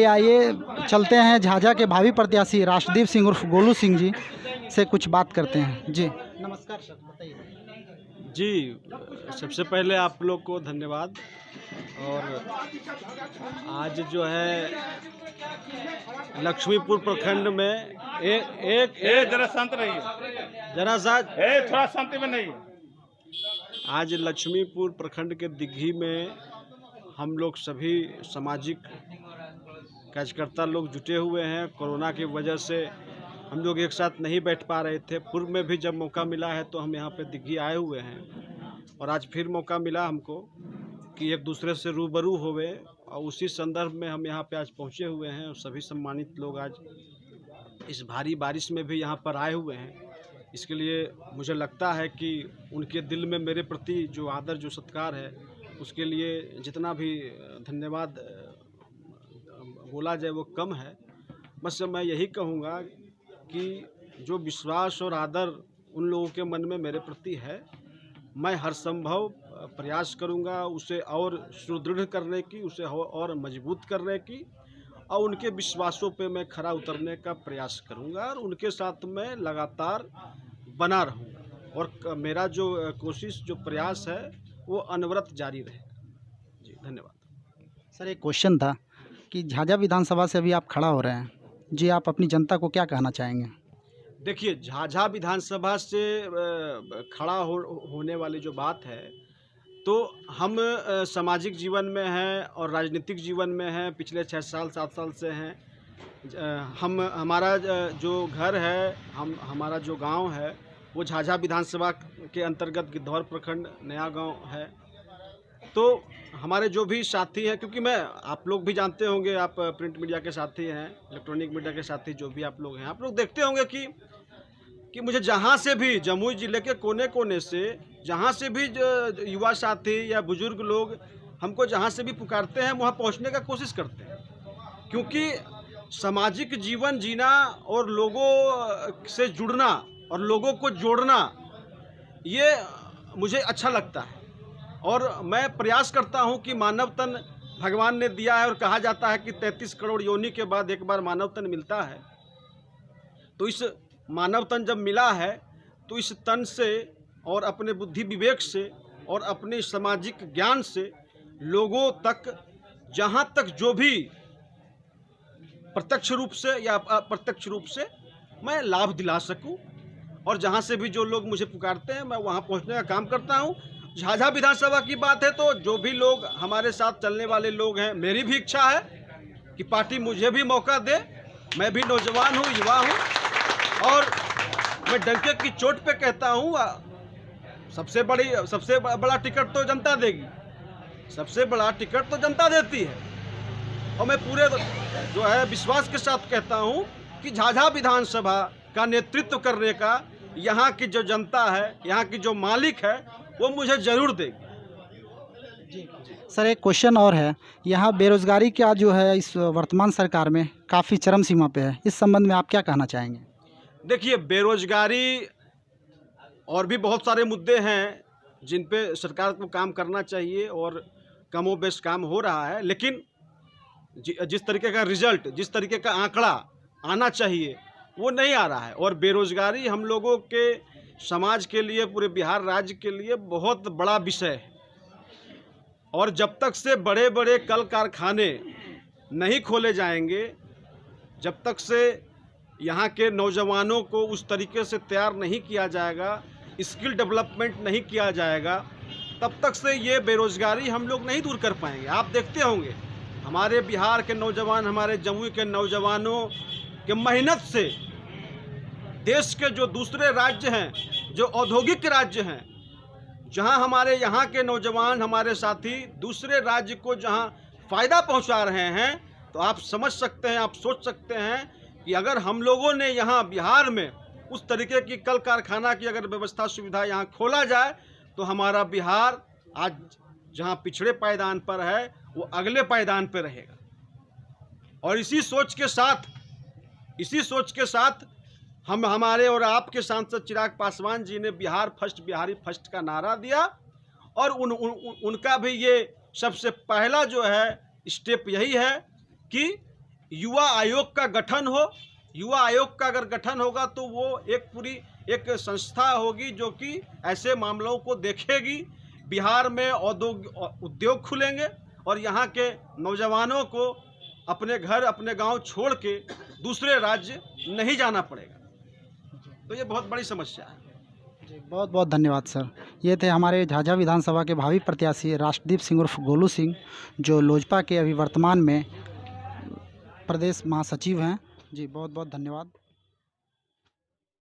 चलिए आइए चलते हैं झाझा के भावी प्रत्याशी राष्ट्रदीप सिंह उर्फ गोलू सिंह जी से कुछ बात करते हैं। जी नमस्कार सर, बताइए। जी, सबसे पहले आप लोग को धन्यवाद। और आज जो है लक्ष्मीपुर प्रखंड में जरा शांत रहिए, जरा सा थोड़ा शांति में नहीं। आज लक्ष्मीपुर प्रखंड के दिघी में हम लोग सभी सामाजिक कार्यकर्ता लोग जुटे हुए हैं। कोरोना की वजह से हम लोग एक साथ नहीं बैठ पा रहे थे। पूर्व में भी जब मौका मिला है तो हम यहाँ पे दिघी आए हुए हैं और आज फिर मौका मिला हमको कि एक दूसरे से रूबरू होवे, और उसी संदर्भ में हम यहाँ पे आज पहुँचे हुए हैं। और सभी सम्मानित लोग आज इस भारी बारिश में भी यहाँ पर आए हुए हैं। इसके लिए मुझे लगता है कि उनके दिल में मेरे प्रति जो आदर जो सत्कार है, उसके लिए जितना भी धन्यवाद बोला जाए वो कम है। बस मैं यही कहूँगा कि जो विश्वास और आदर उन लोगों के मन में मेरे प्रति है, मैं हर संभव प्रयास करूँगा उसे और सुदृढ़ करने की, उसे और मजबूत करने की, और उनके विश्वासों पे मैं खरा उतरने का प्रयास करूँगा और उनके साथ मैं लगातार बना रहूँगा। और मेरा जो कोशिश जो प्रयास है वो अनवरत जारी रहेगा। जी धन्यवाद। सर एक क्वेश्चन था कि झाझा विधानसभा से अभी आप खड़ा हो रहे हैं जी, आप अपनी जनता को क्या कहना चाहेंगे? देखिए, झाझा विधानसभा से खड़ा होने वाली जो बात है, तो हम सामाजिक जीवन में हैं और राजनीतिक जीवन में हैं, पिछले 6 साल 7 साल से हैं। हमारा जो घर है, हमारा जो गांव है वो झाझा विधानसभा के अंतर्गत गिद्धौर प्रखंड नया गांव है। तो हमारे जो भी साथी हैं, क्योंकि आप लोग भी जानते होंगे, आप प्रिंट मीडिया के साथी हैं, इलेक्ट्रॉनिक मीडिया के साथी जो भी आप लोग हैं, आप लोग देखते होंगे कि मुझे जहाँ से भी जमुई ज़िले के कोने कोने से जहाँ से भी युवा साथी या बुजुर्ग लोग हमको जहाँ से भी पुकारते हैं, वहाँ पहुँचने का कोशिश करते हैं। क्योंकि सामाजिक जीवन जीना और लोगों से जुड़ना और लोगों को जोड़ना, ये मुझे अच्छा लगता है। और मैं प्रयास करता हूँ कि मानव तन भगवान ने दिया है और कहा जाता है कि 33 करोड़ योनि के बाद एक बार मानव तन मिलता है। तो इस मानव तन जब मिला है तो इस तन से और अपने बुद्धि विवेक से और अपने सामाजिक ज्ञान से लोगों तक, जहाँ तक जो भी प्रत्यक्ष रूप से या अप्रत्यक्ष रूप से मैं लाभ दिला सकूं, और जहाँ से भी जो लोग मुझे पुकारते हैं मैं वहाँ पहुँचने का काम करता हूँ। झाझा विधानसभा की बात है तो जो भी लोग हमारे साथ चलने वाले लोग हैं, मेरी भी इच्छा है कि पार्टी मुझे भी मौका दे। मैं भी नौजवान हूँ, युवा हूँ, और मैं डंके की चोट पे कहता हूँ, सबसे बड़ा टिकट तो जनता देगी, सबसे बड़ा टिकट तो जनता देती है। और मैं पूरे जो है विश्वास के साथ कहता हूँ कि झाझा विधानसभा का नेतृत्व करने का यहाँ की जो जनता है, यहाँ की जो मालिक है, वो मुझे ज़रूर देगी। सर एक क्वेश्चन और है, यहाँ बेरोजगारी का जो है इस वर्तमान सरकार में काफ़ी चरम सीमा पे है, इस संबंध में आप क्या कहना चाहेंगे? देखिए, बेरोजगारी और भी बहुत सारे मुद्दे हैं जिन पे सरकार को काम करना चाहिए और कमोबेश काम हो रहा है, लेकिन जिस तरीके का रिजल्ट, जिस तरीके का आंकड़ा आना चाहिए वो नहीं आ रहा है। और बेरोजगारी हम लोगों के समाज के लिए, पूरे बिहार राज्य के लिए बहुत बड़ा विषय है। और जब तक से बड़े बड़े कल कारखाने नहीं खोले जाएंगे, जब तक से यहाँ के नौजवानों को उस तरीके से तैयार नहीं किया जाएगा, स्किल डेवलपमेंट नहीं किया जाएगा, तब तक से ये बेरोजगारी हम लोग नहीं दूर कर पाएंगे। आप देखते होंगे हमारे बिहार के नौजवान, हमारे जमुई के नौजवानों के मेहनत से देश के जो दूसरे राज्य हैं, जो औद्योगिक राज्य हैं, जहां हमारे यहाँ के नौजवान, हमारे साथी दूसरे राज्य को जहां फ़ायदा पहुंचा रहे हैं, तो आप समझ सकते हैं, आप सोच सकते हैं कि अगर हम लोगों ने यहाँ बिहार में उस तरीके की कल कारखाना की अगर व्यवस्था सुविधा यहाँ खोला जाए, तो हमारा बिहार आज जहाँ पिछड़े पायदान पर है वो अगले पायदान पर रहेगा। और इसी सोच के साथ हमारे और आपके सांसद चिराग पासवान जी ने बिहार फर्स्ट, बिहारी फर्स्ट का नारा दिया, और उनका भी ये सबसे पहला जो है स्टेप यही है कि युवा आयोग का गठन हो। युवा आयोग का अगर गठन होगा तो वो एक पूरी एक संस्था होगी जो कि ऐसे मामलों को देखेगी। बिहार में उद्योग खुलेंगे और यहाँ के नौजवानों को अपने घर अपने गांव छोड़ के दूसरे राज्य नहीं जाना पड़ेगा। तो ये बहुत बड़ी समस्या है। जी, बहुत बहुत धन्यवाद सर। ये थे हमारे झाझा विधानसभा के भावी प्रत्याशी राष्ट्रदीप सिंह उर्फ गोलू सिंह, जो लोजपा के अभी वर्तमान में प्रदेश महासचिव हैं। जी बहुत बहुत धन्यवाद।